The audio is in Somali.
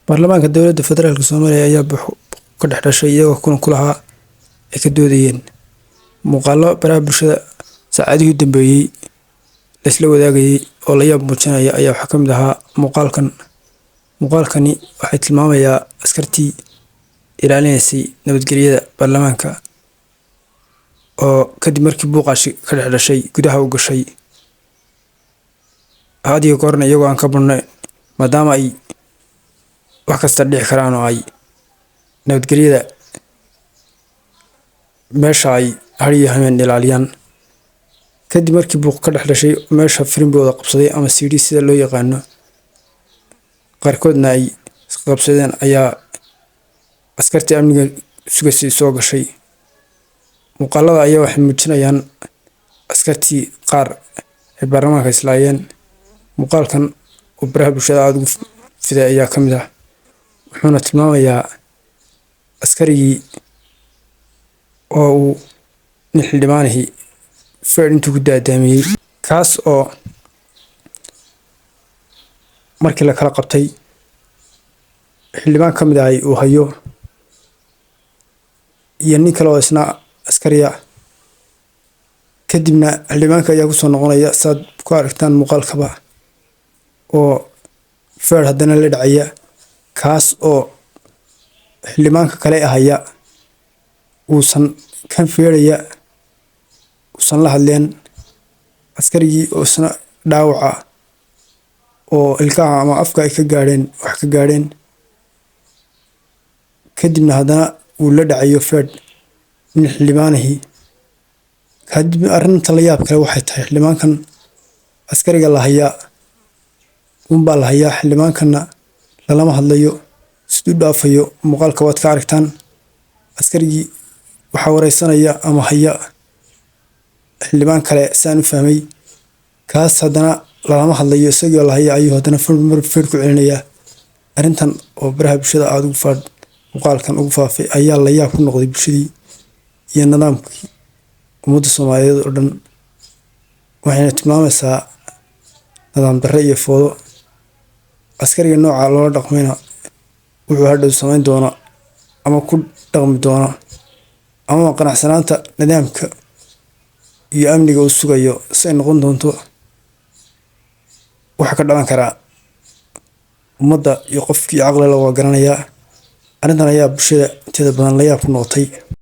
Baarlamaanka Dowladda Federaalka Soomaaliya ayaa ka dhex dhashay iyagoo kulan ku lahaa ay ka doodayeen muuqaallo baraha bulshada saacadihii u dambeeyay la isla wadaagayay oo la yaab muujinaya ayaa waxaa ka mid ahaa muuqaalkani waxay tilmaamayaa askartii ilaalinaysay nabadgelyada baarlamaanka oo kadib markii buuqaashi ka dhex dhashay gudaha u gashay had iyo goorna iyagoo aan ka badnayn maadaama ay wax kasta dhici karaan oo ay nabadgelyada meesha ay har iyo habeen ilaaliyaan kadib markii buuq ka dhex dhashay meesha firimbooda qabsaday ama CD sida loo yaqaano qaarkoodna ay qabsadeen ayaa askartii amniga sugasay soo gashay muuqaalada ayaa waxay muujinayaan askartii qaar ee baarlamaanka islaayeen muuqaalkan oo baraha bulshada aad ugu fiday ayaa ka mid ah wuxuuna tilmaamayaa askarigii oo uu nin xildhibaanihii feer intuu ku daadaamiyey kaas oo markii la kala qabtay xildhibaan ka mid ahay uu hayo iyo nin kale oo isna askariya kadibna xildhibaanka ayaa kusoo noqonaya saad ku aragtaan muuqaalkaba oo feer haddana la dhacaya kaas oo xildhibaanka kale ahaya uusan kan feeraya uusan la hadleen askarigii oo isna dhaawaca oo ilkaha ama afka ay ka gaadheen wax ka gaadheen kadibna haddana uu la dhacayo feer nin xildhibaanihii kadib arrinta la yaab kale waxay tahay xildhibaankan askariga la hayaa unbaa la hayaa xildhibaankana lalama hadlayo siduu dhaafayo muuqaalka waad ka aragtaan askarigii waxaa wareysanaya ama haya xildhibaan kale saan u fahmay kaas haddana lalama hadlayo isagoo la haya ayuu haddana feer ku celinayaa arrintan oo baraha bulshada aad muuqaalkan ugu faafay ayaa la yaab ku noqday bulshadii iyo nidaamkii ummadda Soomaaliyeed oo dhan waxayna tilmaamaysaa nidaam darre iyo foodo askariga nooca loola dhaqmayna wuxuu hadhow samayn doona ama ku dhaqmi doona ama qanacsanaanta nidaamka iyo amniga uu sugayo say noqon doonto waxa ka dhalan karaa ummadda iyo qofkii caqli leh waa garanayaa arrintan ayaa bulshada inteeda badan la yaab ku noqotay